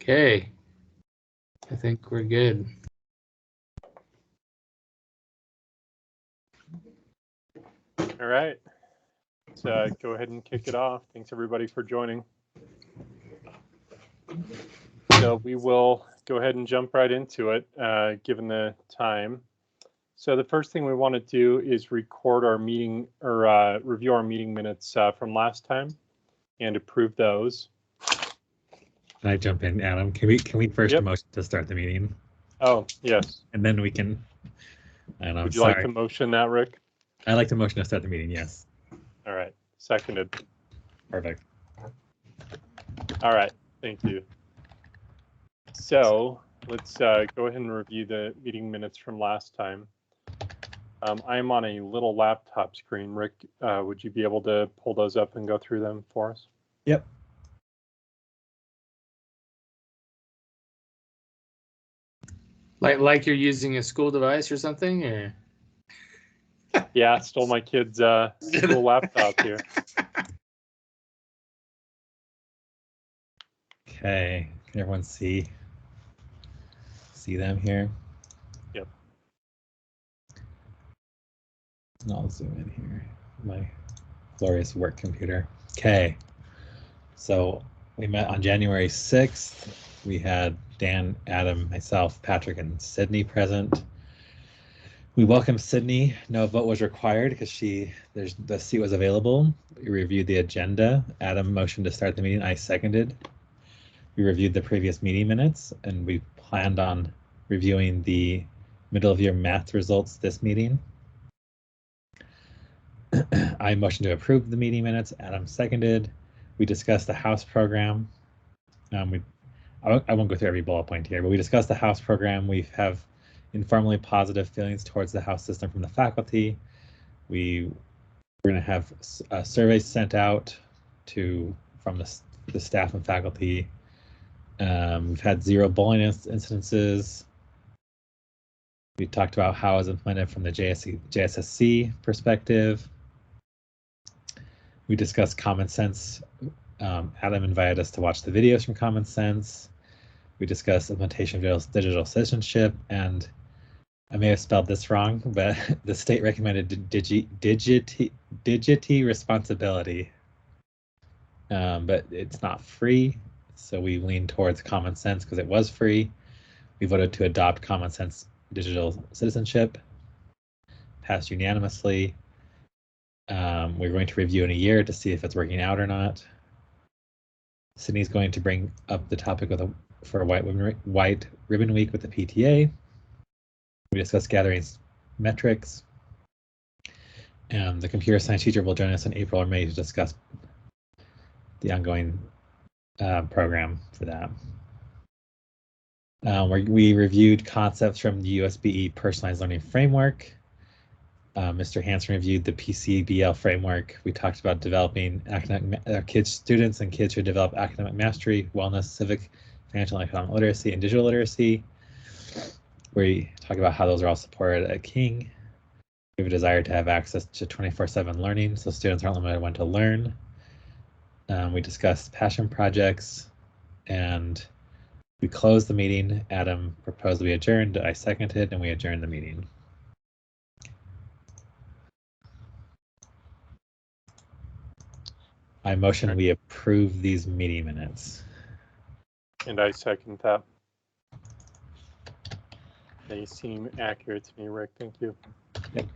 Okay, I think we're good. All right, let's go ahead and kick it off. Thanks everybody for joining. So we will go ahead and jump right into it, given the time. So the first thing we want to do is record our meeting or review our meeting minutes from last time and approve those. Can I jump in, Adam? Can we first motion to start the meeting? Oh, yes. And then we can. And I'm Would you sorry. like to motion that, Rick? I like to motion to start the meeting. Yes. All right. Seconded. Perfect. All right. Thank you. So let's go ahead and review the meeting minutes from last time. I'm on a little laptop screen. Rick, would you be able to pull those up and go through them for us? Yep. Like you're using a school device or something, or? Yeah, stole my kid's school laptop here. Okay. Can everyone see them here? Yep. And I'll zoom in here. My glorious work computer. Okay. So we met on January 6th. We had Dan, Adam, myself, Patrick, and Sydney present. We welcomed Sydney. No vote was required because the seat was available. We reviewed the agenda. Adam motioned to start the meeting. I seconded. We reviewed the previous meeting minutes, and we planned on reviewing the middle of year math results this meeting. I motioned to approve the meeting minutes. Adam seconded. We discussed the house program. I won't go through every bullet point here, but we discussed the house program. We have informally positive feelings towards the house system from the faculty. We're going to have a survey sent out from the staff and faculty. We've had 0 bullying incidences. We talked about how it was implemented from the JSSC perspective. We discussed Common Sense. Adam invited us to watch the videos from Common Sense. We discussed implementation of digital citizenship, and I may have spelled this wrong, but the state recommended Digiti responsibility, but it's not free, so we leaned towards Common Sense because it was free. We voted to adopt Common Sense digital citizenship, passed unanimously. We're going to review in a year to see if it's working out or not. Sydney's going to bring up the topic for White Ribbon Week with the PTA. We discussed gathering metrics. And the computer science teacher will join us in April or May to discuss the ongoing program for that. We reviewed concepts from the USBE Personalized Learning Framework. Mr. Hansen reviewed the PCBL framework. We talked about developing students and kids who develop academic mastery, wellness, civic, financial and economic literacy, and digital literacy. We talk about how those are all supported at King. We have a desire to have access to 24/7 learning, so students aren't limited when to learn. We discussed passion projects, and we closed the meeting. Adam proposed we adjourned. I seconded, and we adjourned the meeting. I motion we approve these meeting minutes. And I second that. They seem accurate to me, Rick. Thank you. Yep.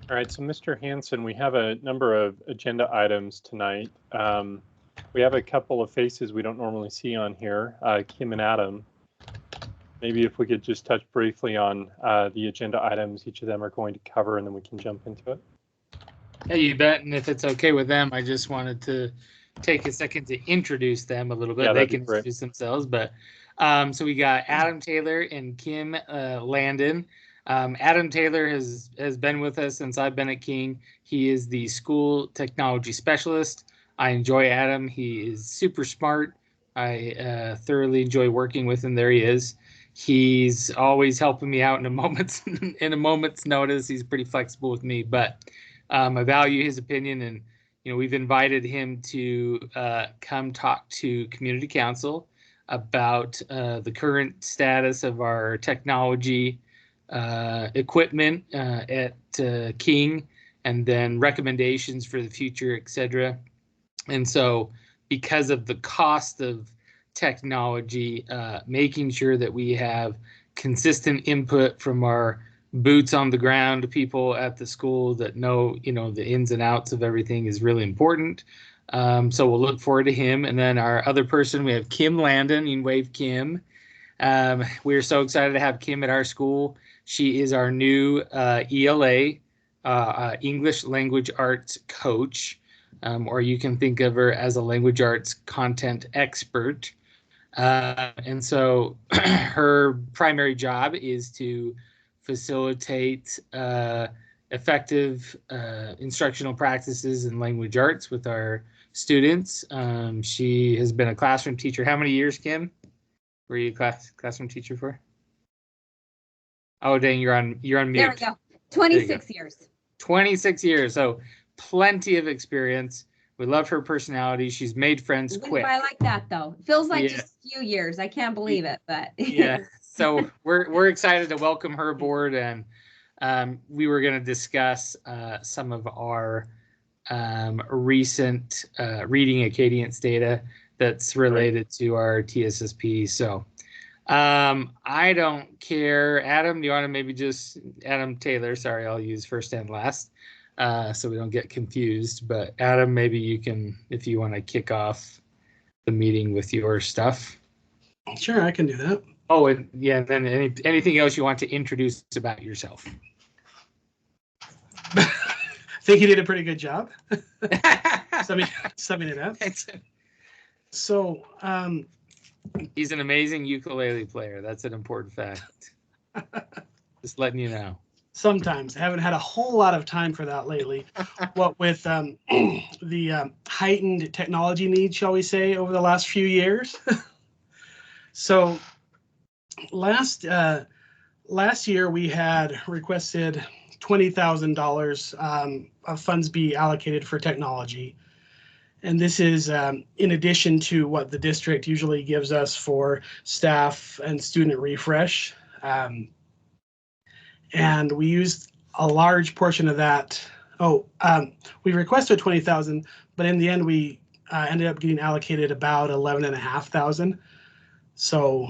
All right, so Mr. Hansen, we have a number of agenda items tonight. We have a couple of faces we don't normally see on here, Kim and Adam. Maybe if we could just touch briefly on the agenda items each of them are going to cover, and then we can jump into it. Yeah, you bet. And if it's okay with them, I just wanted to take a second to introduce them a little bit. Yeah, they can introduce themselves. But so we got Adam Taylor and Kim Landon. Adam Taylor has been with us since I've been at King. He is the school technology specialist. I enjoy Adam. He is super smart. I thoroughly enjoy working with him. There he is. He's always helping me out in a moment's notice. He's pretty flexible with me, but I value his opinion, and we've invited him to come talk to community council. about the current status of our technology equipment at King, and then recommendations for the future, etc. And so because of the cost of technology, making sure that we have consistent input from our boots on the ground people at the school that know, the ins and outs of everything is really important. So we'll look forward to him. And then our other person, we have Kim Landon. You can wave Kim. We're so excited to have Kim at our school. She is our new ELA, English Language Arts coach, or you can think of her as a language arts content expert. And so her primary job is to facilitate effective instructional practices in language arts with our students. She has been a classroom teacher. How many years, Kim? Were you a classroom teacher for? Oh, dang, you're on mute. There we go. 26 years. 26 years. So plenty of experience. We love her personality. She's made friends quick. I like that though. It feels like just a few years. I can't believe it, but yeah. So we're excited to welcome her aboard, and we were going to discuss some of our recent reading Acadience data that's related to our TSSP. So I don't care. Adam, do you want to maybe just Adam Taylor? Sorry, I'll use first and last so we don't get confused. But Adam, maybe you can, if you want to kick off the meeting with your stuff. Sure, I can do that. Oh, and yeah, and then anything else you want to introduce about yourself? I think you did a pretty good job. Summing it up. So, he's an amazing ukulele player. That's an important fact. Just letting you know. Sometimes I haven't had a whole lot of time for that lately. What with the heightened technology needs, shall we say, over the last few years. So last year we had requested $20,000 of funds be allocated for technology. And this is in addition to what the district usually gives us for staff and student refresh. And we used a large portion of that. We requested $20,000, but in the end we ended up getting allocated about $11,500. So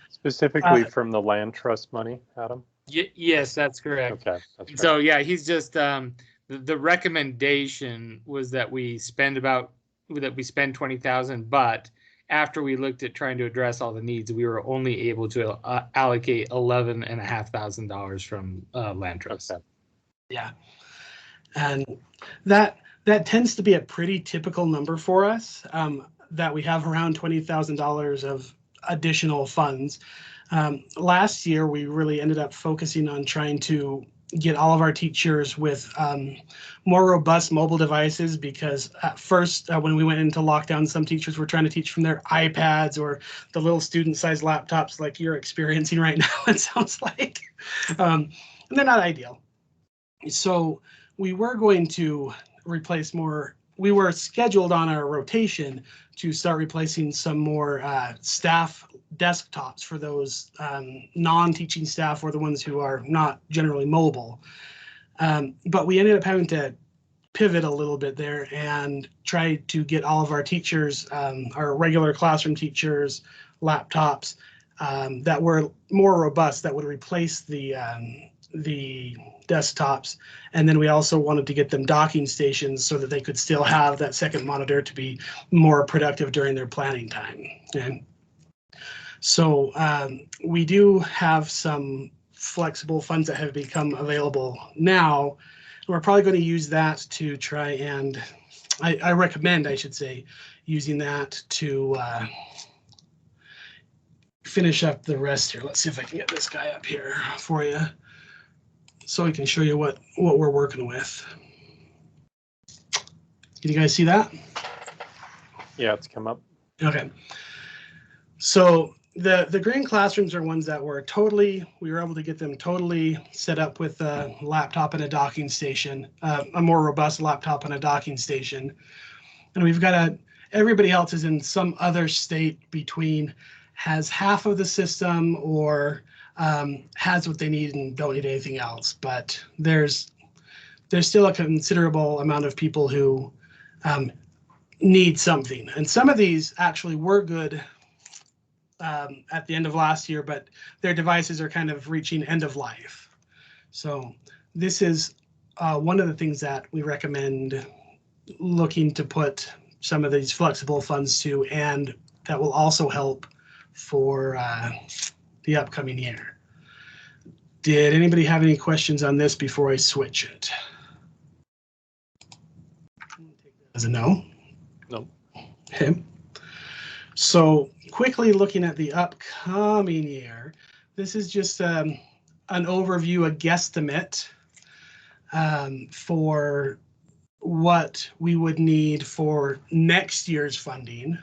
specifically from the land trust money, Adam? Yes, that's correct. Okay, that's right. So yeah, he's just the recommendation was that we spend 20,000, but after we looked at trying to address all the needs, we were only able to allocate $11,500 from land trust. Okay. Yeah, and that tends to be a pretty typical number for us. That we have around $20,000 of additional funds. Last year, we really ended up focusing on trying to get all of our teachers with more robust mobile devices, because at first, when we went into lockdown, some teachers were trying to teach from their iPads or the little student-sized laptops like you're experiencing right now, it sounds like. And they're not ideal. So we were going to replace more. We were scheduled on our rotation to start replacing some more staff desktops for those non-teaching staff or the ones who are not generally mobile. But we ended up having to pivot a little bit there and try to get all of our teachers, our regular classroom teachers, laptops that were more robust, that would replace the desktops. And then we also wanted to get them docking stations so that they could still have that second monitor to be more productive during their planning time. And so we do have some flexible funds that have become available now. We're probably going to use that to try and, I recommend, I should say, using that to finish up the rest here. Let's see if I can get this guy up here for you, so we can show you what we're working with. Can you guys see that? Yeah, it's come up. Okay. So the green classrooms are ones that we were able to get them totally set up with a laptop and a docking station, a more robust laptop and a docking station. And we've got everybody else is in some other state between has half of the system or has what they need and don't need anything else. But there's still a considerable amount of people who need something. And some of these actually were good at the end of last year, but their devices are kind of reaching end of life. So this is one of the things that we recommend looking to put some of these flexible funds to, and that will also help for the upcoming year. Did anybody have any questions on this before I switch it? As a no? No. Okay. So quickly looking at the upcoming year, this is just an overview, a guesstimate for what we would need for next year's funding.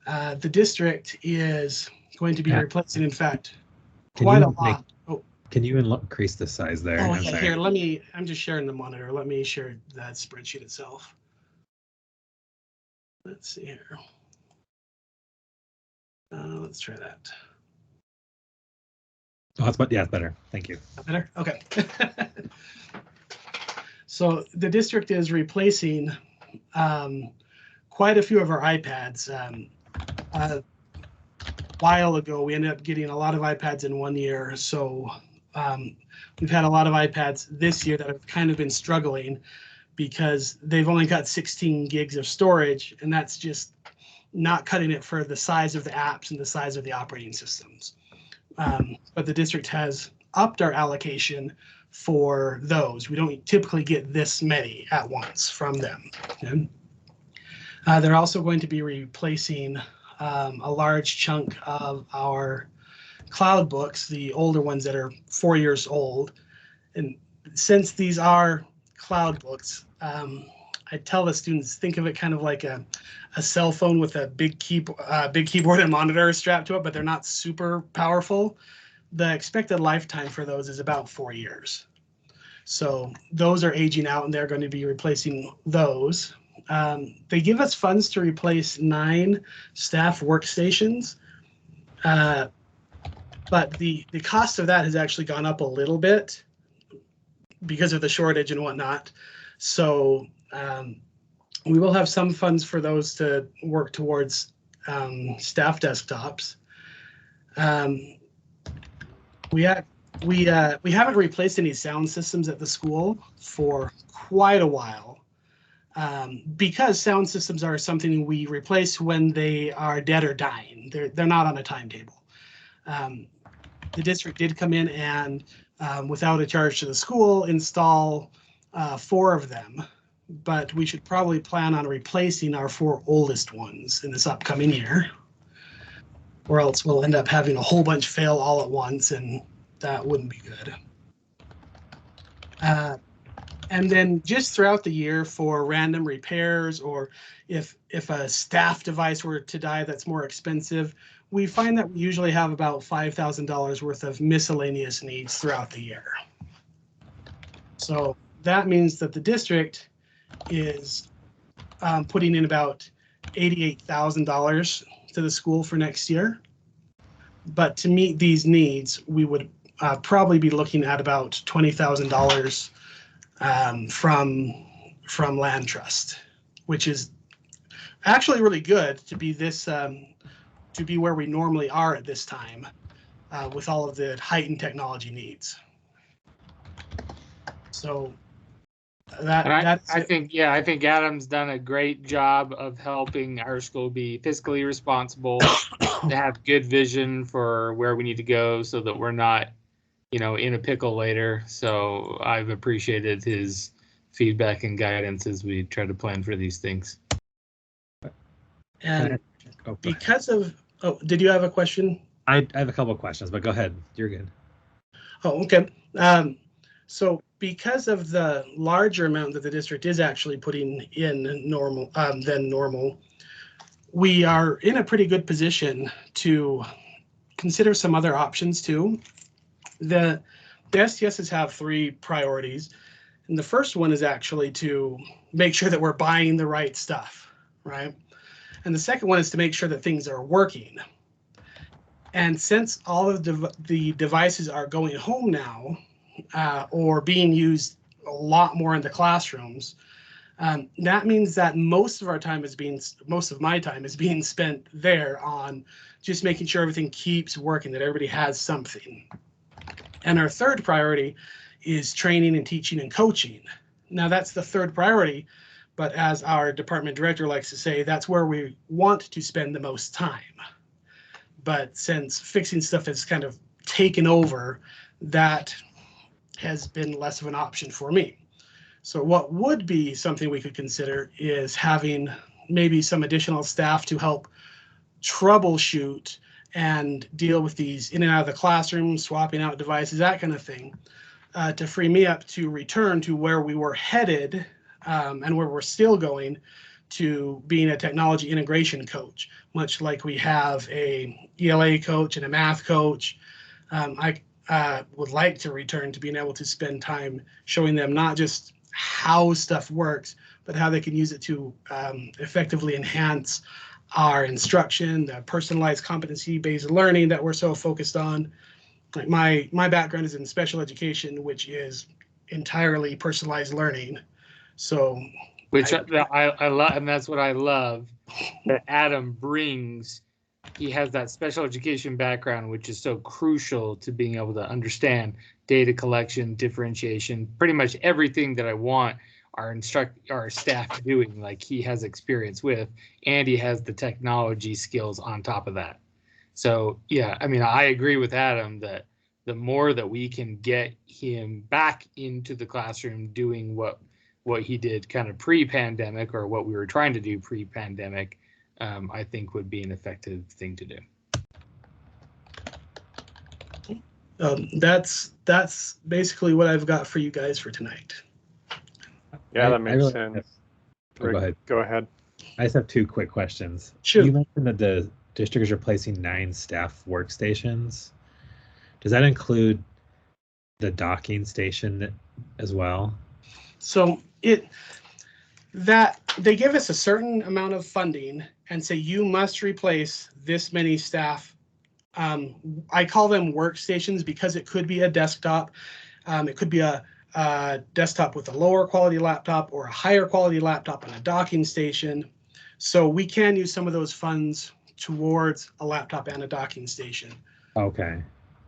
The district is going to be replacing, in fact, quite a lot. Can you increase the size there? Oh, yeah, here, I'm just sharing the monitor. Let me share that spreadsheet itself. Let's see here. Let's try that. Oh, that's better. Thank you. Better? Okay. So the district is replacing quite a few of our iPads. A while ago, we ended up getting a lot of iPads in one year. So we've had a lot of iPads this year that have kind of been struggling because they've only got 16 gigs of storage, and that's just not cutting it for the size of the apps and the size of the operating systems. But the district has upped our allocation for those. We don't typically get this many at once from them. Okay? They're also going to be replacing a large chunk of our cloud books, the older ones that are 4 years old. And since these are cloud books, I tell the students, think of it kind of like a cell phone with a big keyboard and monitor strapped to it, but they're not super powerful. The expected lifetime for those is about 4 years. So those are aging out, and they're going to be replacing those. They give us funds to replace 9 staff workstations, but the cost of that has actually gone up a little bit because of the shortage and whatnot. So we will have some funds for those to work towards staff desktops. We haven't replaced any sound systems at the school for quite a while because sound systems are something we replace when they are dead or dying. They're not on a timetable. The district did come in and without a charge to the school install 4 of them, but we should probably plan on replacing our 4 oldest ones in this upcoming year, or else we'll end up having a whole bunch fail all at once, and that wouldn't be good. And then just throughout the year for random repairs, or if a staff device were to die that's more expensive, we find that we usually have about $5,000 worth of miscellaneous needs throughout the year. So that means that the district is putting in about $88,000 to the school for next year. But to meet these needs, we would probably be looking at about $20,000 from Land Trust, which is actually really good to be this to be where we normally are at this time with all of the heightened technology needs. So I think Adam's done a great job of helping our school be fiscally responsible, to have good vision for where we need to go so that we're not, in a pickle later. So I've appreciated his feedback and guidance as we try to plan for these things. And because of, did you have a question? I have a couple of questions, but go ahead. You're good. Oh, okay. So because of the larger amount that the district is actually putting in than normal, we are in a pretty good position to consider some other options too. The STSs have 3 priorities, and the first one is actually to make sure that we're buying the right stuff, right? And the second one is to make sure that things are working. And since all of the devices are going home now, or being used a lot more in the classrooms, that means that most of my time is being spent there on just making sure everything keeps working, that everybody has something. And our third priority is training and teaching and coaching. Now that's the third priority, but as our department director likes to say, that's where we want to spend the most time. But since fixing stuff has kind of taken over, that has been less of an option for me. So what would be something we could consider is having maybe some additional staff to help troubleshoot and deal with these in and out of the classroom, swapping out devices, that kind of thing, to free me up to return to where we were headed, and where we're still going, to being a technology integration coach, much like we have a ELA coach and a math coach. I would like to return to being able to spend time showing them not just how stuff works, but how they can use it to effectively enhance our instruction, the personalized competency-based learning that we're so focused on. Like my background is in special education, which is entirely personalized learning. So, which I love, and that's what I love that Adam brings. He has that special education background, which is so crucial to being able to understand data collection, differentiation, pretty much everything that I want our staff doing, like he has experience with, and he has the technology skills on top of that. So yeah, I mean, I agree with Adam that the more that we can get him back into the classroom doing what he did kind of pre-pandemic, or what we were trying to do pre-pandemic, I think would be an effective thing to do. That's basically what I've got for you guys for tonight. Yeah, that makes sense. Go ahead. Go ahead. I just have two quick questions. Sure. You mentioned that the district is replacing 9 staff workstations. Does that include the docking station as well? So that they give us a certain amount of funding and say you must replace this many staff. I call them workstations because it could be a desktop. It could be a desktop with a lower quality laptop, or a higher quality laptop and a docking station. So we can use some of those funds towards a laptop and a docking station. Okay.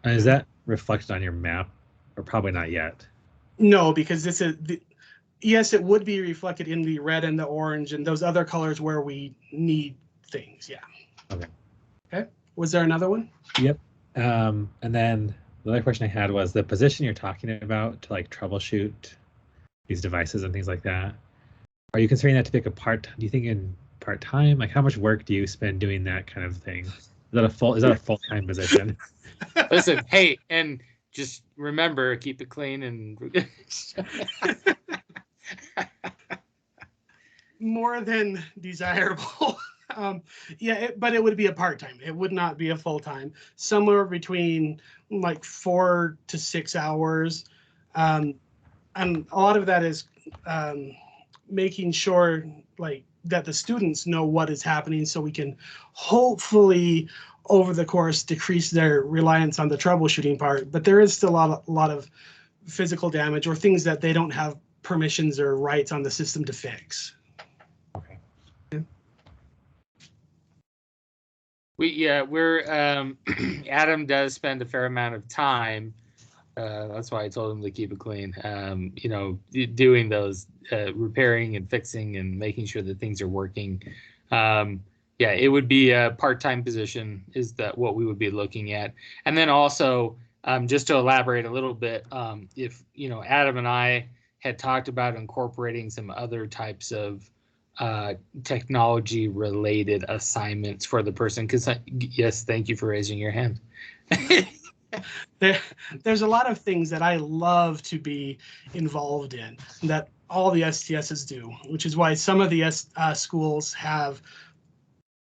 And is that reflected on your map, or probably not yet? No, because this is yes, it would be reflected in the red and the orange and those other colors where we need things. Yeah. Okay. Okay. Was there another one? Yep. And then the other question I had was the position you're talking about to like troubleshoot these devices and things like that. Are you considering that to be like a do you think in part-time? Like how much work do you spend doing that kind of thing? Is that a full-time position? Listen, hey, and just remember, keep it clean and more than desirable. But it would be a part-time. It would not be a full-time. Somewhere between like 4 to 6 hours. And a lot of that is making sure like that the students know what is happening, so we can hopefully over the course decrease their reliance on the troubleshooting part. But there is still a lot of physical damage or things that they don't have permissions or rights on the system to fix. Okay. We're Adam does spend a fair amount of time. That's why I told him to keep it clean. Doing those repairing and fixing and making sure that things are working. It would be a part-time position is that what we would be looking at. And then also, just to elaborate a little bit, if Adam and I had talked about incorporating some other types of technology related assignments for the person, because yes, thank you for raising your hand. There's a lot of things that I love to be involved in that all the STSs do, which is why some of the schools have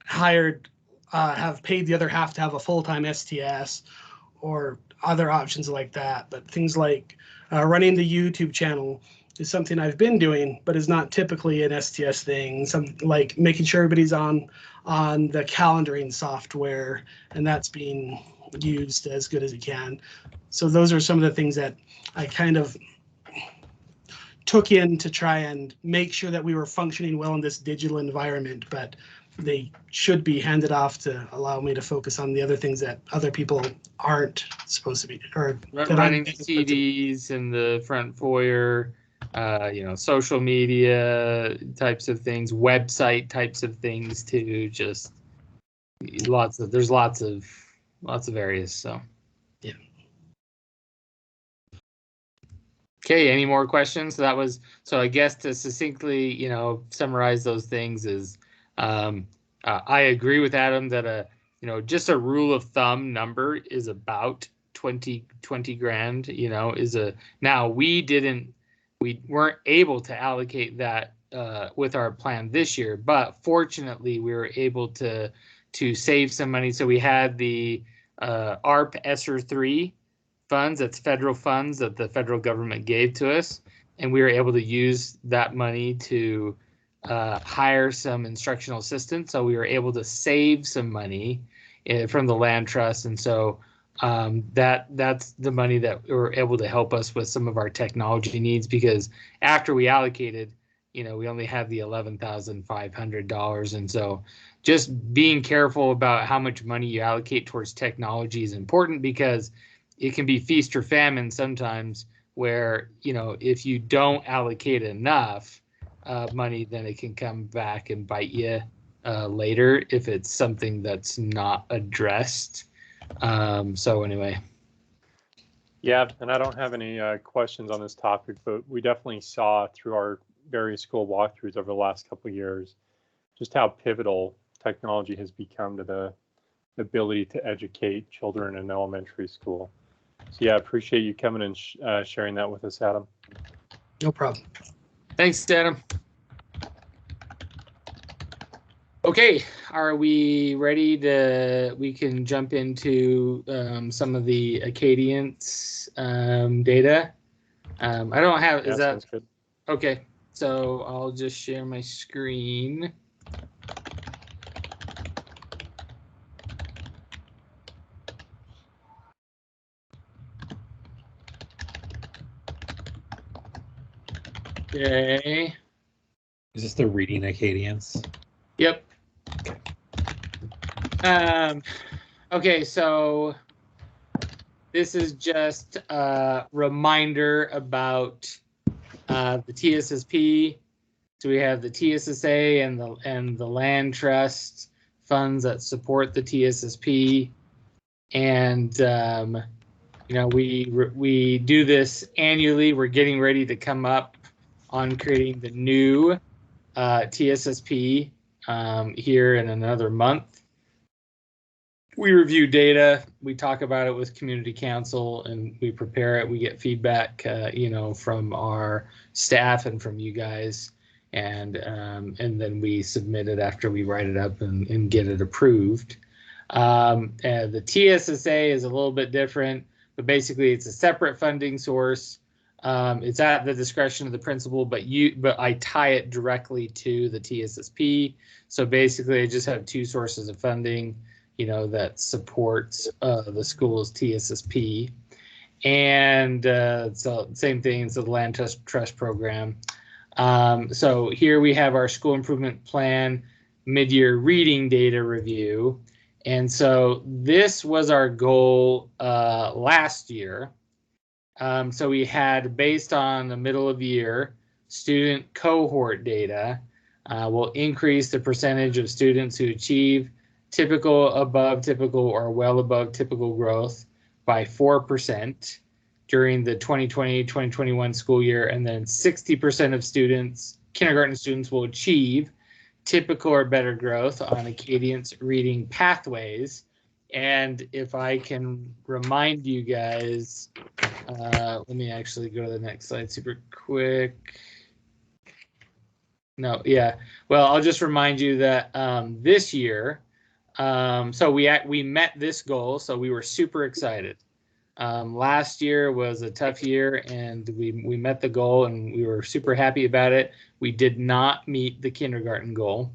paid the other half to have a full-time STS or other options like that. But things like running the YouTube channel, is something I've been doing, but is not typically an STS thing. Some like making sure everybody's on the calendaring software, and that's being used as good as it can. So those are some of the things that I kind of took in to try and make sure that we were functioning well in this digital environment, but they should be handed off to allow me to focus on the other things that other people aren't supposed to be, or running CDs in the front foyer, social media types of things, website types of things too. Just there's lots of areas. So yeah. Okay, any more questions? So I guess to succinctly, summarize those things is, I agree with Adam that just a rule of thumb number is about 20 grand, now we weren't able to allocate that with our plan this year, but fortunately we were able to save some money. So we had the ARP ESSER 3 funds, that's federal funds that the federal government gave to us, and we were able to use that money to hire some instructional assistants. So we were able to save some money from the land trust, and so that's the money that we were able to help us with some of our technology needs, because after we allocated, we only had the $11,500, and so just being careful about how much money you allocate towards technology is important, because it can be feast or famine sometimes, where if you don't allocate enough money, then it can come back and bite you later if it's something that's not addressed. So anyway. Yeah, and I don't have any questions on this topic, but we definitely saw through our various school walkthroughs over the last couple of years just how pivotal technology has become to the ability to educate children in elementary school. So yeah, I appreciate you coming and sharing that with us, Adam. No problem. Thanks, Adam. Okay, are we ready we can jump into some of the Acadience data? I don't have, yeah, is that? Sounds good. Okay, so I'll just share my screen. Okay. Is this the reading Acadience? Yep. Okay, so this is just a reminder about the TSSP. So we have the TSSA and the land trust funds that support the TSSP, and we do this annually. We're getting ready to come up on creating the new TSSP here in another month. We review data, we talk about it with community council, and we prepare it. We get feedback, from our staff and from you guys, and then we submit it after we write it up and get it approved. And the TSSA is a little bit different, but basically it's a separate funding source. It's at the discretion of the principal, but I tie it directly to the TSSP. So basically I just have two sources of funding, that supports the school's TSSP. And so same thing as the land trust program. So here we have our school improvement plan mid-year reading data review. And so this was our goal last year. So we had, based on the middle of year student cohort data, will increase the percentage of students who achieve typical, above typical, or well above typical growth by 4% during the 2020-2021 school year. And then 60% of students, kindergarten students, will achieve typical or better growth on Acadience reading pathways. And if I can remind you guys, let me actually go to the next slide super quick. No, yeah. Well, I'll just remind you that this year, so we met this goal, so we were super excited. Last year was a tough year, and we met the goal, and we were super happy about it. We did not meet the kindergarten goal.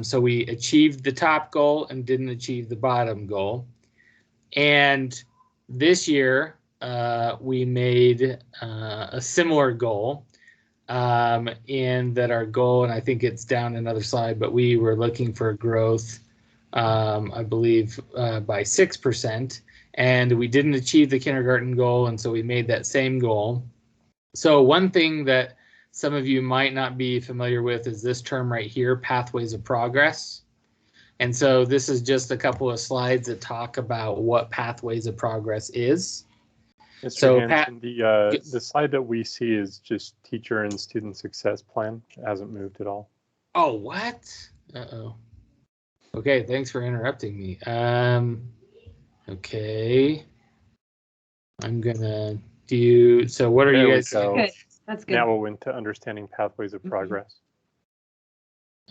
So we achieved the top goal and didn't achieve the bottom goal. And this year, we made a similar goal, in that our goal, and I think it's down another slide, but we were looking for growth, I believe, by 6%. And we didn't achieve the kindergarten goal, and so we made that same goal. So one thing that some of you might not be familiar with is this term right here, pathways of progress. And so this is just a couple of slides that talk about what pathways of progress is. Mr. So, Hanson, the slide that we see is just teacher and student success plan. It hasn't moved at all. Oh, what? Uh-oh. Okay, thanks for interrupting me. Okay. I'm gonna do, so what are There you we guys go. Good. That's good. Now we'll went to understanding pathways of progress.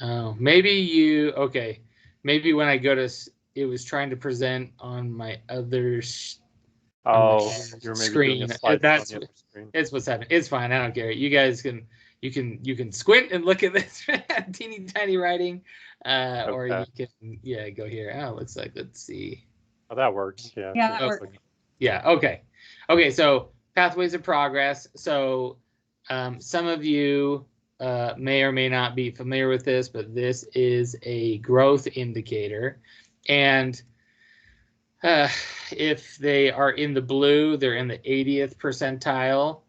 Oh, maybe you, okay. Maybe when I go to, it was trying to present on my other Oh, you're maybe screen. doing a slide That's on the other screen. it's what's happening. It's fine. I don't care. You guys can you can squint and look at this teeny tiny writing, or you can go here. Oh, it looks like, let's see. Oh, that works. Yeah. Yeah, that Oh, works. yeah. Okay. Okay. So pathways of progress. So some of you may or may not be familiar with this, but this is a growth indicator, and if they are in the blue, they're in the 80th percentile.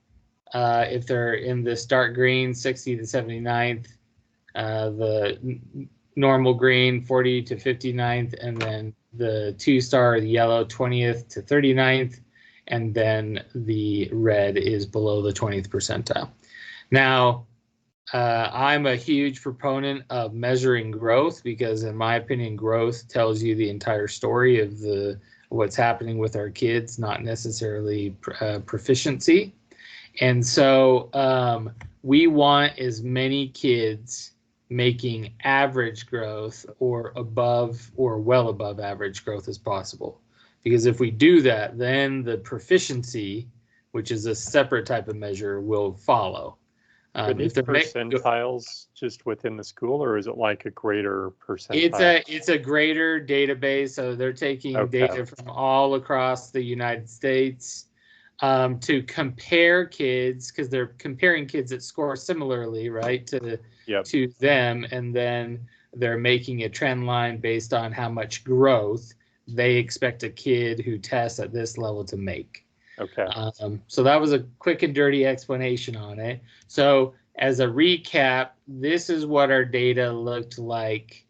If they're in this dark green, 60 to 79th, the normal green, 40 to 59th, and then the 2-star, the yellow, 20th to 39th, and then the red is below the 20th percentile. Now, I'm a huge proponent of measuring growth because, in my opinion, growth tells you the entire story of what's happening with our kids, not necessarily proficiency. And so we want as many kids making average growth or above or well above average growth as possible. Because if we do that, then the proficiency, which is a separate type of measure, will follow. Are these percentiles just within the school, or is it like a greater percentile? It's a greater database, so they're taking data from all across the United States to compare kids, because they're comparing kids that score similarly, right, to them, and then they're making a trend line based on how much growth they expect a kid who tests at this level to make. Okay. So that was a quick and dirty explanation on it. So as a recap, this is what our data looked like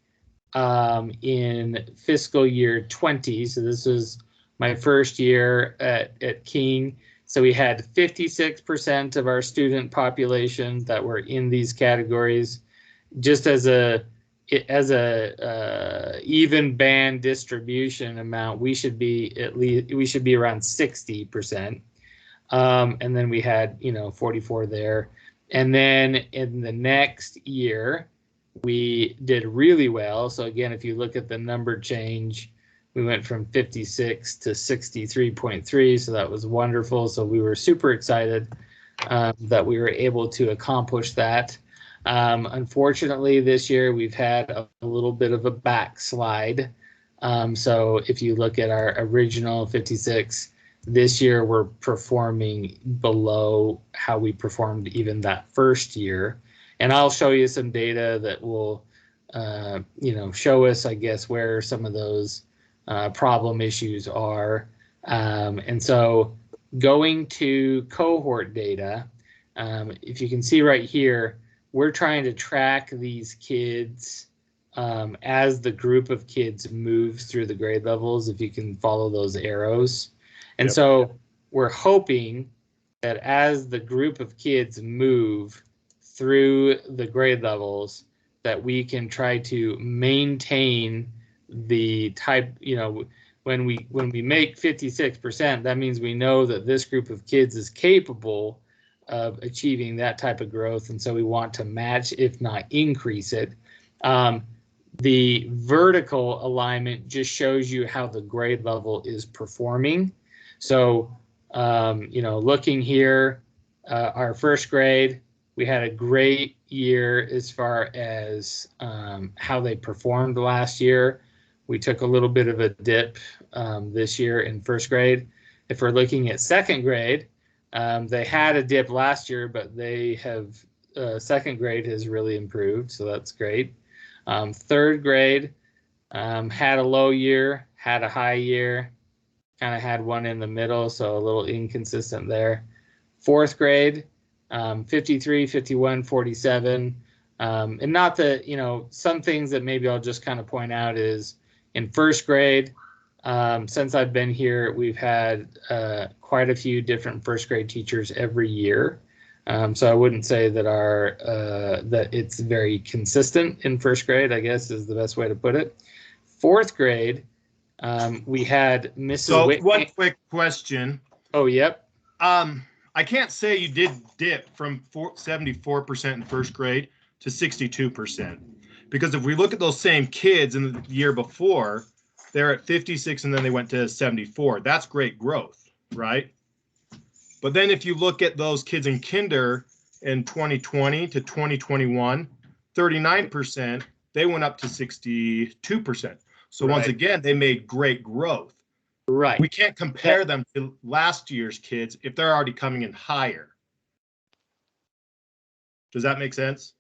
in fiscal year 20. So this was my first year at King. So we had 56% of our student population that were in these categories. Just as a even band distribution amount, we should be around 60%. And then we had 44 there. And then in the next year, we did really well. So again, if you look at the number change, we went from 56 to 63.3. So that was wonderful. So we were super excited that we were able to accomplish that. Unfortunately, this year we've had a little bit of a backslide. So if you look at our original 56, this year we're performing below how we performed even that first year. And I'll show you some data that will, show us, I guess, where some of those problem issues are. And so going to cohort data, if you can see right here, we're trying to track these kids as the group of kids moves through the grade levels, if you can follow those arrows. And so we're hoping that as the group of kids move through the grade levels, that we can try to maintain the type, when we make 56%, that means we know that this group of kids is capable of achieving that type of growth, and so we want to match, if not increase it. The vertical alignment just shows you how the grade level is performing. So, looking here, our first grade, we had a great year as far as how they performed last year. We took a little bit of a dip this year in first grade. If we're looking at second grade, they had a dip last year, but they have second grade has really improved, so that's great. Third grade had a low year, had a high year, kind of had one in the middle, so a little inconsistent there. Fourth grade, 53, 51, 47. And not that, some things that maybe I'll just kind of point out is in first grade, since I've been here, we've had quite a few different first grade teachers every year. So I wouldn't say that that it's very consistent in first grade, I guess is the best way to put it. Fourth grade, we had Mrs. So Whitney. one quick question. Oh, yep. I can't say you did dip from 74% in first grade to 62%, because if we look at those same kids in the year before, they're at 56 and then they went to 74. That's great growth, right? But then if you look at those kids in kinder in 2020 to 2021, 39%, they went up to 62%. So once again, they made great growth. Right. We can't compare them to last year's kids if they're already coming in higher. Does that make sense?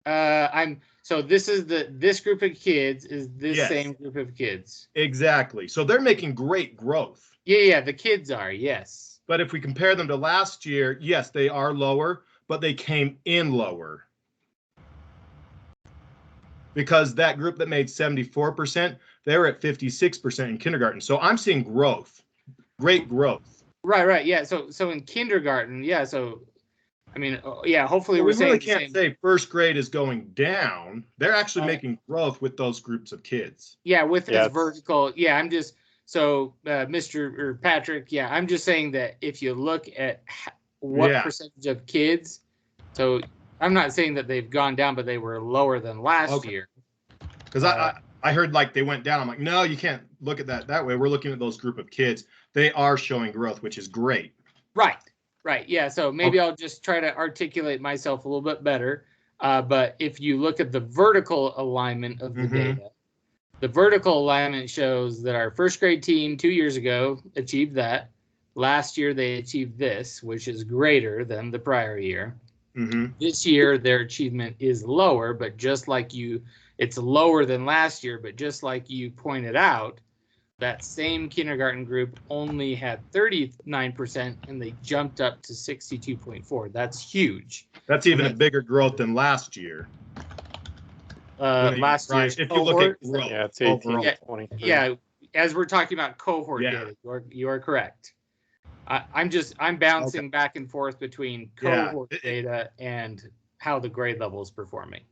So this group of kids is this Yes. same group of kids. Exactly. So they're making great growth. Yeah, the kids are, yes. But if we compare them to last year, yes, they are lower, but they came in lower. Because that group that made 74%, they're at 56% in kindergarten. So I'm seeing growth, great growth. Right. Yeah. So in kindergarten, yeah. So, I mean, yeah. Hopefully, Well, we're we saying really the can't same. say first grade is going down. They're actually making growth with those groups of kids. Yeah, with Yeah, this vertical. Yeah, I'm just Mr. or Patrick. Yeah, I'm just saying that if you look at what percentage of kids, so I'm not saying that they've gone down, but they were lower than last year. Because I heard like they went down. I'm like, no, you can't look at that way. We're looking at those group of kids. They are showing growth, which is great. Right. Yeah. So maybe I'll just try to articulate myself a little bit better. But if you look at the vertical alignment of the data, the vertical alignment shows that our first grade team 2 years ago achieved that. Last year, they achieved this, which is greater than the prior year. This year, their achievement is lower, but just like it's lower than last year, but just like you pointed out, that same kindergarten group only had 39% and they jumped up to 62.4. That's huge. That's even a bigger growth than last year. Last year's if you look at cohort, growth, Yeah, it's 18 overall. to 23. yeah, as we're talking about cohort data, you are correct. I'm bouncing back and forth between cohort data and how the grade level is performing.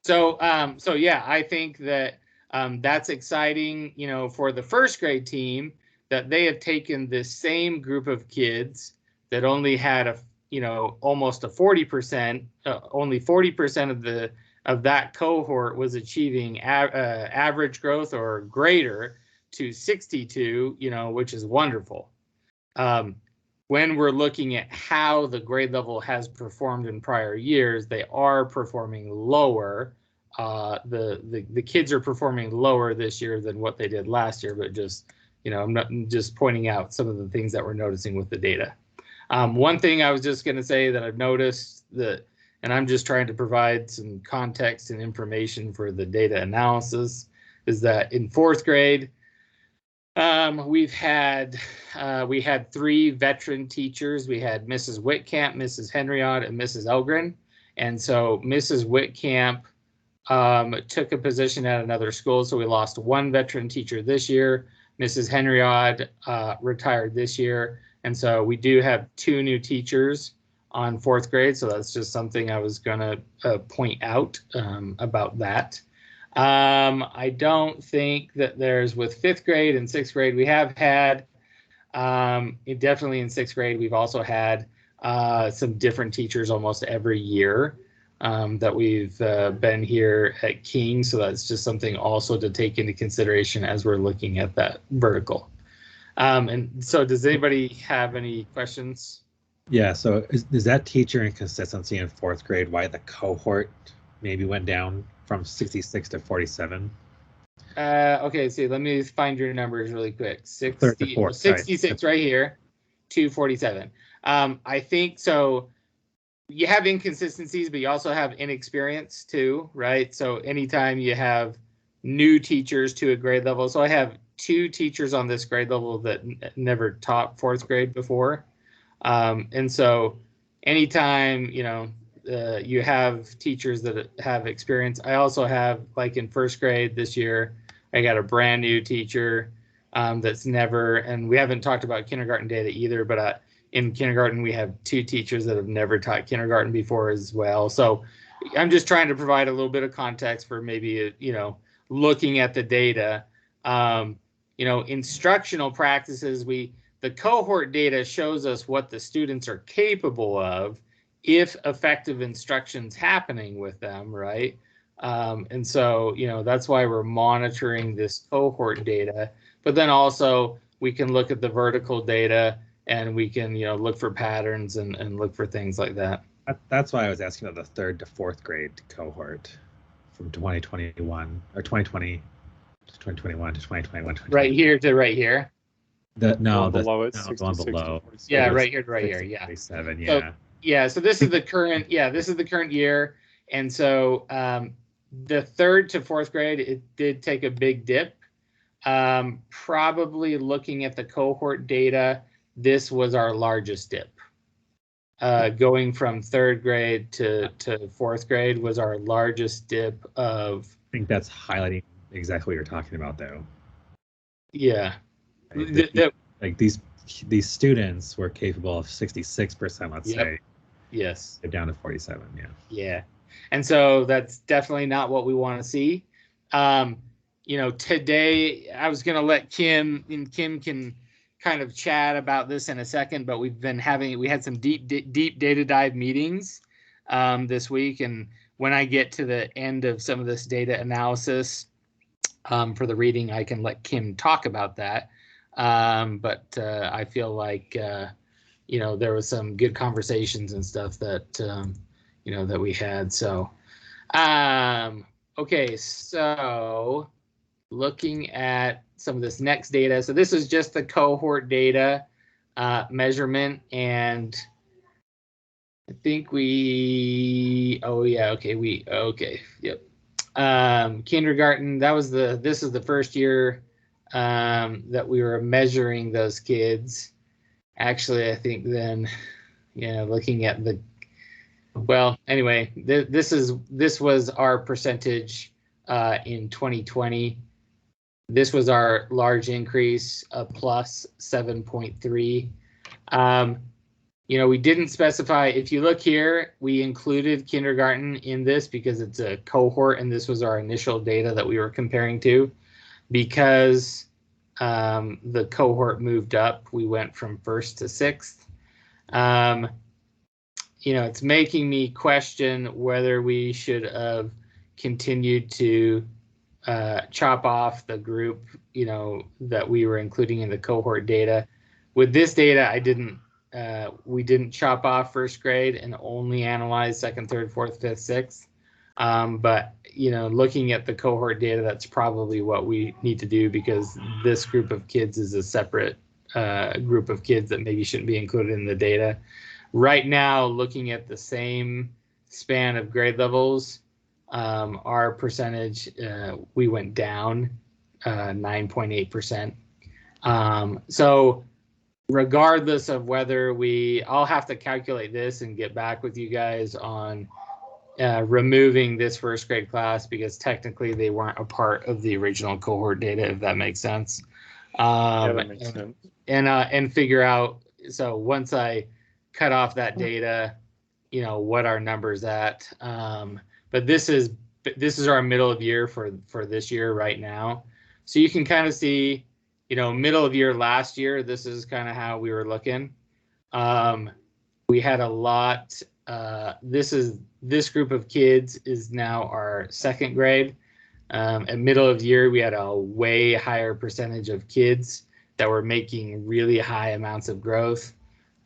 So yeah, I think that that's exciting, for the first grade team, that they have taken this same group of kids that only had almost a 40%, only 40% of that cohort was achieving average growth or greater to 62, which is wonderful. When we're looking at how the grade level has performed in prior years, they are performing lower. The kids are performing lower this year than what they did last year, but I'm just pointing out some of the things that we're noticing with the data. One thing I was just going to say that I've noticed and I'm just trying to provide some context and information for the data analysis, is that in fourth grade, we had 3 veteran teachers. We had Mrs. Whitcamp, Mrs. Henriod, and Mrs. Elgren. And so Mrs. Whitcamp took a position at another school, so we lost 1 veteran teacher this year. Mrs. Henriod retired this year, and so we do have 2 new teachers on fourth grade. So that's just something I was going to point out about that. I don't think that with fifth grade and sixth grade, we have had, definitely in sixth grade, we've also had some different teachers almost every year that we've been here at King. So that's just something also to take into consideration as we're looking at that vertical. And so does anybody have any questions? Yeah, so is that teacher inconsistency in fourth grade why the cohort maybe went down from 66 to 47? Okay, see, let me find your numbers really quick. Third to fourth, 66 right here, 247. I think so. You have inconsistencies, but you also have inexperience too, right? So anytime you have new teachers to a grade level, so I have 2 teachers on this grade level that never taught fourth grade before. And so anytime, you have teachers that have experience. I also have, like in first grade this year, I got a brand new teacher that's never, and we haven't talked about kindergarten data either, but in kindergarten, we have 2 teachers that have never taught kindergarten before as well. So I'm just trying to provide a little bit of context for maybe, looking at the data. Instructional practices, the cohort data shows us what the students are capable of if effective instruction's happening with them, right? And so, that's why we're monitoring this cohort data. But then also we can look at the vertical data and we can, look for patterns and look for things like that. That's why I was asking about the third to fourth grade cohort from 2021 or 2020 to 2021 to 2021. Right here to right here. The one below it, 66 to 47. Yeah, right here to right here. Yeah. 47, yeah. So, yeah, so this is the current, this is the current year. And so the third to fourth grade, it did take a big dip. Probably looking at the cohort data, this was our largest dip. Going from third grade to fourth grade was our largest dip of. I think that's highlighting exactly what you're talking about, though. Yeah. Like these students were capable of 66%, let's say. Yes. They're down to 47, yeah. Yeah. And so that's definitely not what we want to see. Today I was going to let Kim, and Kim can kind of chat about this in a second, but we had some deep data dive meetings this week. And when I get to the end of some of this data analysis for the reading, I can let Kim talk about that. But I feel like, there was some good conversations and stuff that, that we had. So, okay, so looking at some of this next data. So this is just the cohort data measurement. And I think yep. Kindergarten, this is the first year that we were measuring those kids. Actually, I think then, looking at anyway, this was our percentage in 2020. This was our large increase, plus 7.3. We didn't specify. If you look here, we included kindergarten in this because it's a cohort, and this was our initial data that we were comparing to. Because the cohort moved up, we went from first to sixth. It's making me question whether we should have continued to chop off the group, that we were including in the cohort data. With this data, we didn't chop off first grade and only analyze second, third, fourth, fifth, sixth. But looking at the cohort data, that's probably what we need to do, because this group of kids is a separate group of kids that maybe shouldn't be included in the data. Right now, looking at the same span of grade levels, our percentage, we went down 9.8%. So regardless of whether I'll have to calculate this and get back with you guys on removing this first grade class, because technically they weren't a part of the original cohort data, if that makes sense. Yeah, that makes sense. And figure out, so once I cut off that data, what our numbers at. But this is our middle of year for this year right now. So you can kind of see, middle of year last year, this is kind of how we were looking. We had a lot. This group of kids is now our second grade. At middle of year, we had a way higher percentage of kids that were making really high amounts of growth.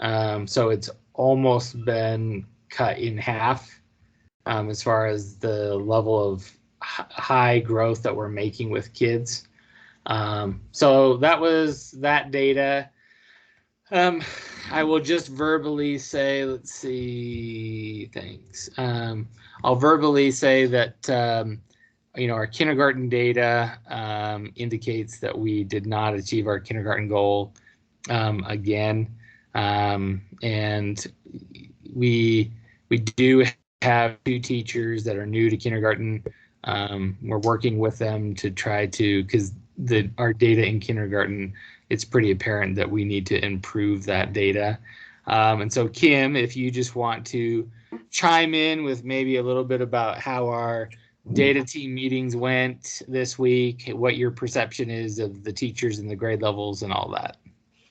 So it's almost been cut in half as far as the level of high growth that we're making with kids. So that was that data. I will just verbally say, let's see, thanks. I'll verbally say that, our kindergarten data indicates that we did not achieve our kindergarten goal again. And we do have 2 teachers that are new to kindergarten. We're working with them to try to, because our data in kindergarten, it's pretty apparent that we need to improve that data. And so Kim, if you just want to chime in with maybe a little bit about how our data team meetings went this week, what your perception is of the teachers and the grade levels and all that.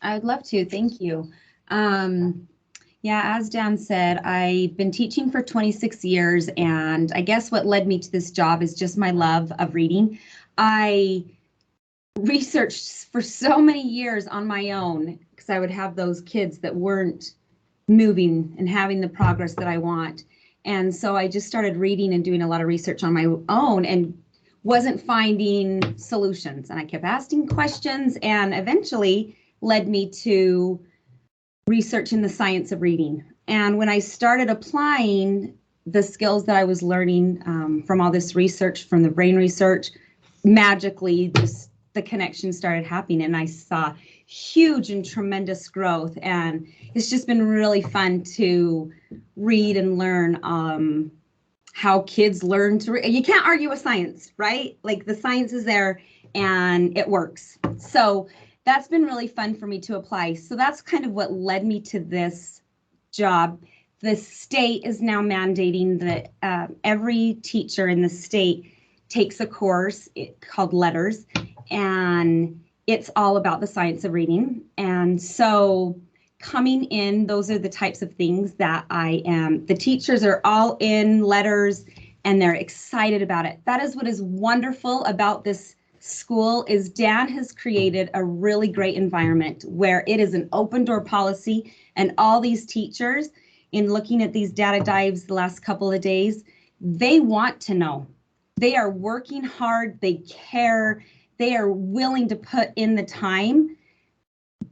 I would love to. Thank you. Yeah, as Dan said, I've been teaching for 26 years, and I guess what led me to this job is just my love of reading. I researched for so many years on my own because I would have those kids that weren't moving and having the progress that I want. And so I just started reading and doing a lot of research on my own and wasn't finding solutions. And I kept asking questions, and eventually led me to research in the science of reading. And when I started applying the skills that I was learning from all this research, from the brain research, magically the connection started happening, and I saw huge and tremendous growth. And it's just been really fun to read and learn how kids learn to read. You can't argue with science, right? Like, the science is there and it works. So that's been really fun for me to apply. So that's kind of what led me to this job. The state is now mandating that every teacher in the state takes a course called Letters, and it's all about the science of reading. And so coming in, those are the types of things that I am. The teachers are all in Letters and they're excited about it. That is what is wonderful about this school, is Dan has created a really great environment where it is an open door policy, and all these teachers, in looking at these data dives the last couple of days, they want to know. They are working hard, they care, they are willing to put in the time,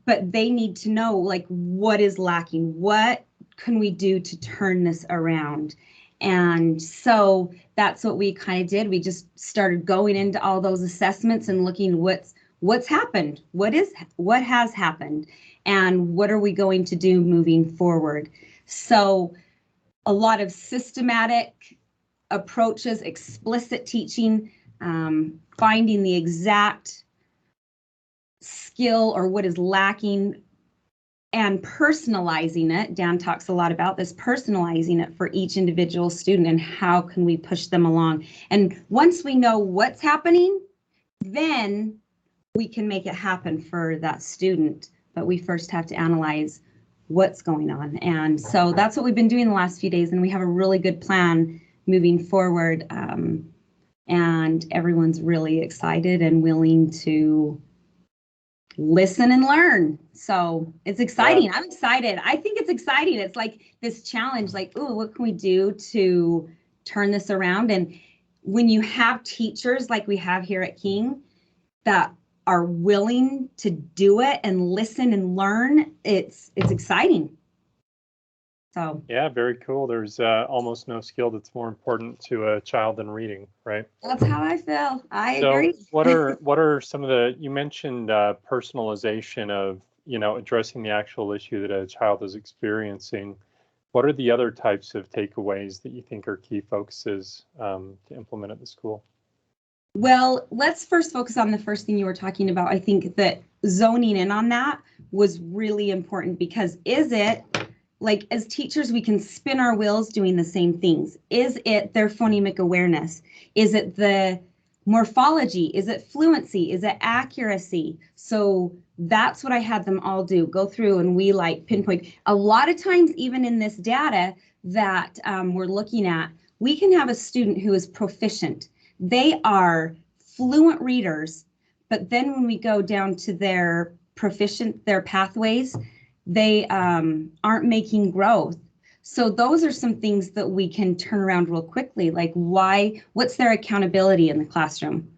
but they need to know, like, what is lacking? What can we do to turn this around? And so that's what we kind of did. We just started going into all those assessments and looking what's happened, what has happened, and what are we going to do moving forward. So a lot of systematic approaches, explicit teaching, finding the exact skill or what is lacking, and personalizing it. Dan talks a lot about this, personalizing it for each individual student and how can we push them along. And once we know what's happening, then we can make it happen for that student. But we first have to analyze what's going on. And so that's what we've been doing the last few days, and we have a really good plan moving forward. And everyone's really excited and willing to listen and learn. So it's exciting. Yeah. I'm excited. I think it's exciting. It's like this challenge, like, oh, what can we do to turn this around? And when you have teachers like we have here at King that are willing to do it and listen and learn, it's exciting. So yeah, very cool. There's almost no skill that's more important to a child than reading, right? That's how I feel. I agree. What are some of the, you mentioned personalization of, addressing the actual issue that a child is experiencing. What are the other types of takeaways that you think are key focuses to implement at the school? Well, let's first focus on the first thing you were talking about. I think that zoning in on that was really important, because is it, like, as teachers, we can spin our wheels doing the same things. Is it their phonemic awareness? Is it the morphology? Is it fluency? Is it accuracy? So that's what I had them all do, go through, and we pinpoint. A lot of times, even in this data that we're looking at, we can have a student who is proficient. They are fluent readers, but then when we go down to their proficient, their pathways, they aren't making growth. So those are some things that we can turn around real quickly. Like what's their accountability in the classroom?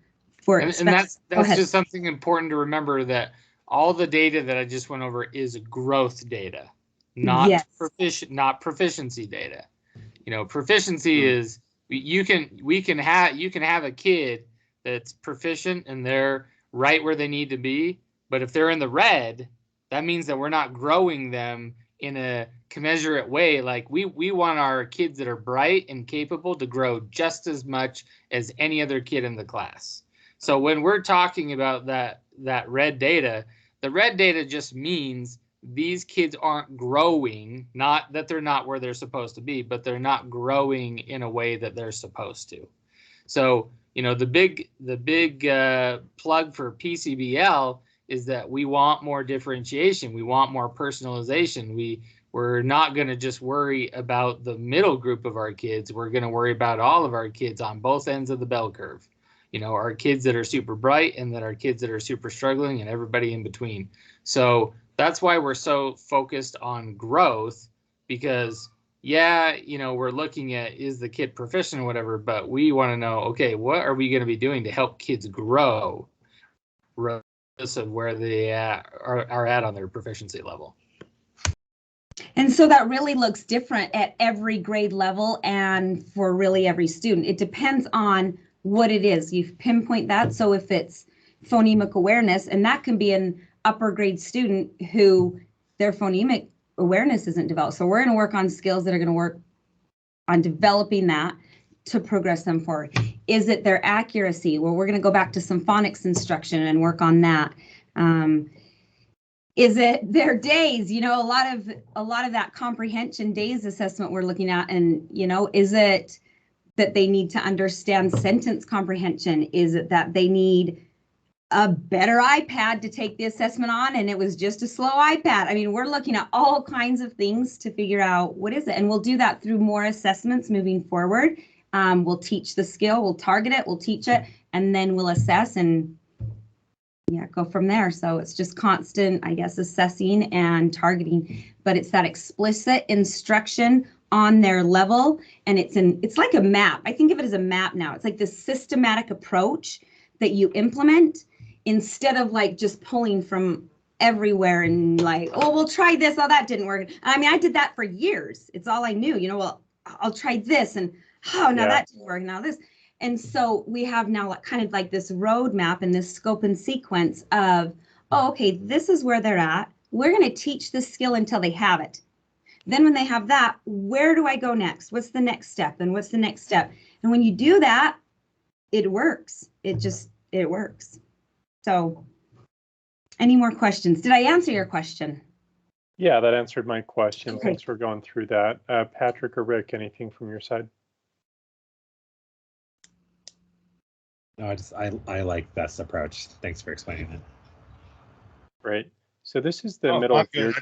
And that's just something important to remember, that all the data that I just went over is growth data, not Yes. not proficiency data. You know, proficiency is you can have a kid that's proficient and they're right where they need to be, but if they're in the red, that means that we're not growing them in a commensurate way. Like we want our kids that are bright and capable to grow just as much as any other kid in the class. So when we're talking about that red data, the red data just means these kids aren't growing, not that they're not where they're supposed to be, but they're not growing in a way that they're supposed to. So, you know, the big plug for PCBL is that we want more differentiation. We want more personalization. We're not going to just worry about the middle group of our kids. We're going to worry about all of our kids on both ends of the bell curve. You know, our kids that are super bright and then our kids that are super struggling and everybody in between. So that's why we're so focused on growth, because yeah, you know, we're looking at, is the kid proficient or whatever, but we want to know, okay, what are we going to be doing to help kids grow regardless of where they are at on their proficiency level. And so that really looks different at every grade level and for really every student. It depends on what it is. You pinpoint that. So if it's phonemic awareness, and that can be an upper grade student who their phonemic awareness isn't developed. So we're going to work on skills that are going to work on developing that to progress them forward. Is it their accuracy? Well, we're going to go back to some phonics instruction and work on that. Is it their days? You know, a lot of that comprehension days assessment we're looking at, and you know, is it that they need to understand sentence comprehension? Is it that they need a better iPad to take the assessment on and it was just a slow iPad? I mean, we're looking at all kinds of things to figure out what is it, and we'll do that through more assessments moving forward. We'll teach the skill, we'll target it, we'll teach it, and then we'll assess and yeah, go from there. So it's just constant, I guess, assessing and targeting, but it's that explicit instruction on their level. And it's like a map. I think of it as a map now. It's like this systematic approach that you implement instead of like just pulling from everywhere and like, oh, we'll try this. Oh, that didn't work. I mean, I did that for years. It's all I knew, you know, well, I'll try this and oh, no, that didn't work. Now this. And so we have now kind of like this roadmap and this scope and sequence of, oh, okay, this is where they're at. We're going to teach this skill until they have it. Then when they have that, where do I go next? What's the next step? And what's the next step? And when you do that, it works. It works. So any more questions? Did I answer your question? Yeah, that answered my question. Okay. Thanks for going through that. Patrick or Rick, anything from your side? No, I like this approach. Thanks for explaining it. Great. So this is the middle of your.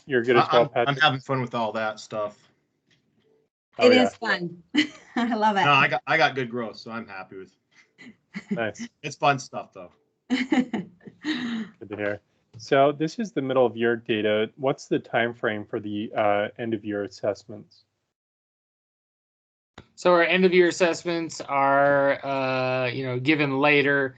You're good as well, Patrick. I'm having fun with all that stuff. It is fun. I love it. No, I got good growth, so I'm happy with. Nice. It's fun stuff though. Good to hear. So this is the middle of year data. What's the time frame for the end of year assessments? So our end of year assessments are, given later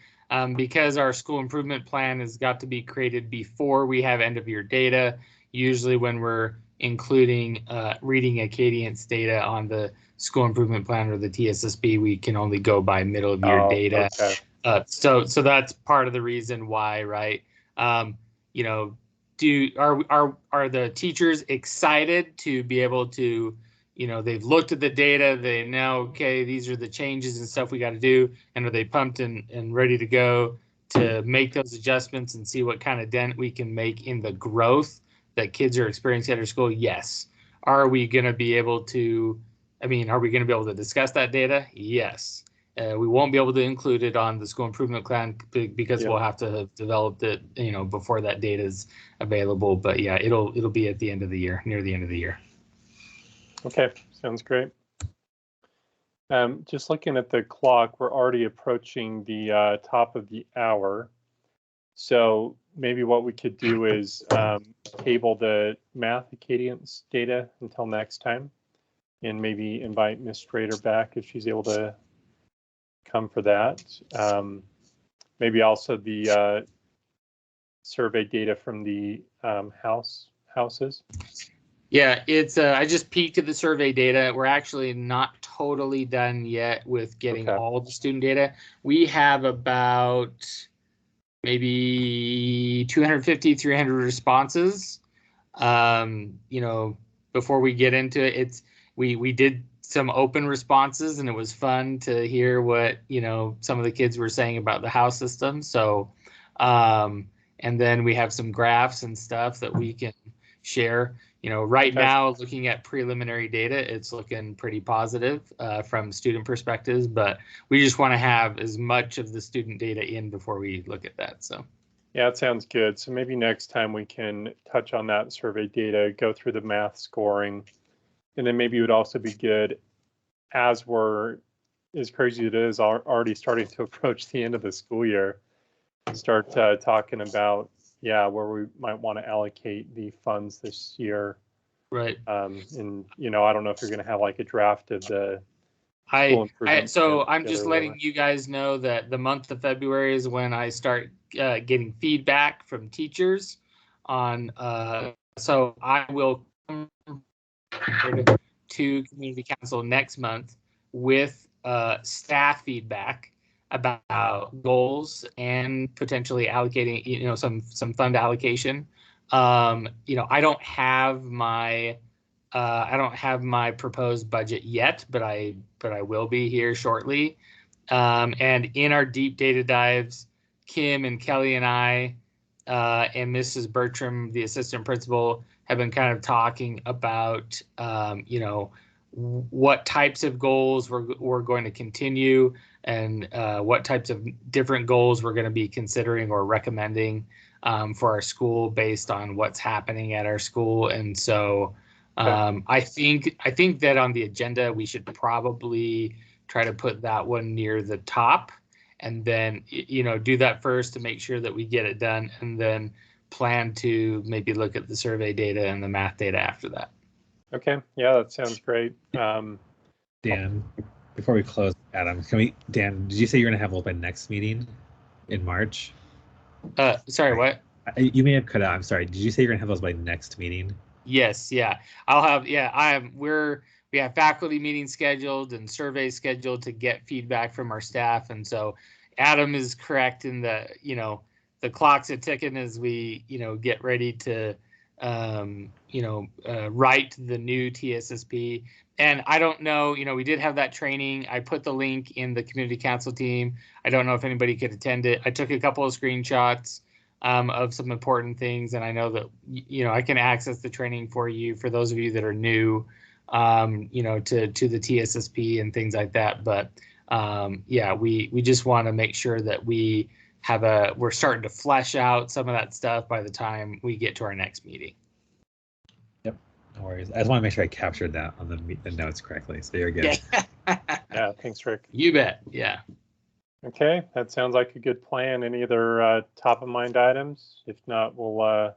because our school improvement plan has got to be created before we have end of year data. Usually when we're including reading Acadience data on the school improvement plan or the TSSB, we can only go by middle of year data. Okay. So that's part of the reason why, right? Are the teachers excited to be able to, they've looked at the data, they know, okay, these are the changes and stuff we got to do, and are they pumped and ready to go to make those adjustments and see what kind of dent we can make in the growth that kids are experiencing at our school? Yes. Are we going to be able to discuss that data? Yes. We won't be able to include it on the school improvement plan because we'll have to have developed it, before that data is available. But yeah, it'll be at the end of the year, near the end of the year. Okay, sounds great. Just looking at the clock, we're already approaching the top of the hour. So maybe what we could do is table the math Acadians data until next time, and maybe invite Ms. Strader back if she's able to come for that. Maybe also the survey data from the houses. Yeah, it's I just peeked at the survey data. We're actually not totally done yet with getting Okay. all the student data. We have about maybe 250, 300 responses. You know, before we get into it, we did some open responses, and it was fun to hear what, you know, some of the kids were saying about the house system. So, and then we have some graphs and stuff that we can share. You know, right Okay. now, looking at preliminary data, it's looking pretty positive from student perspectives, but we just want to have as much of the student data in before we look at that. So, Yeah, it sounds good. So maybe next time we can touch on that survey data, go through the math scoring, and then maybe it would also be good, as we're, as crazy as it is, already starting to approach the end of the school year, start talking about, yeah, where we might want to allocate the funds this year. right. And, you know, I don't know if you're going to have like a draft of the school improvement So plan I'm just together or letting whatever. you guys know that the month of February is when I start getting feedback from teachers on. So I will come to community council next month with staff feedback about goals and potentially allocating, you know, some fund allocation. You know, I don't have my proposed budget yet, but I will be here shortly. And in our deep data dives, Kim and Kelly and I and Mrs. Bertram, the assistant principal, have been kind of talking about, you know, what types of goals we're going to continue, and what types of different goals we're going to be considering or recommending for our school based on what's happening at our school. And so I think that on the agenda, we should probably try to put that one near the top, and then, you know, do that first to make sure that we get it done, and then plan to maybe look at the survey data and the math data after that. Okay, yeah, that sounds great. Dan, before we close, Adam, Dan, did you say you're going to have open next meeting in March? Sorry, what? You may have cut out. I'm sorry. Did you say you're going to have those by next meeting? Yes, yeah. I'll have, yeah, we have faculty meetings scheduled and surveys scheduled to get feedback from our staff. And so Adam is correct in the, you know, the clock's a ticking as we, you know, get ready to, write the new TSSP. And I don't know, you know, we did have that training. I put the link in the community council team. I don't know if anybody could attend it. I took a couple of screenshots of some important things, and I know that, you know, I can access the training for you, for those of you that are new, you know, to the TSSP and things like that. But yeah, we just want to make sure that we're starting to flesh out some of that stuff by the time we get to our next meeting. Yep, no worries. I just want to make sure I captured that on the notes correctly, so you're good. Yeah, thanks, Rick. You bet. Yeah. Okay, that sounds like a good plan. Any other top of mind items? If not, we'll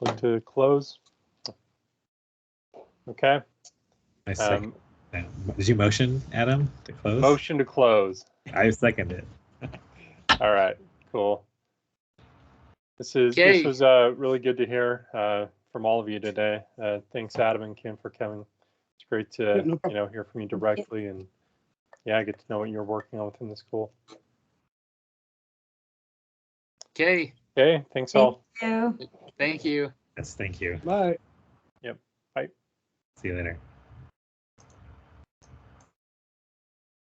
look to close. Okay. I second. Did you motion, Adam, to close? Motion to close. I second it. All right, cool. This was really good to hear from all of you today. Thanks, Adam and Kim, for coming. It's great to hear from you directly, and yeah, I get to know what you're working on within the school. Okay. Okay, thanks all. Thank you. Thank you. Yes, thank you. Bye. Yep. Bye. See you later.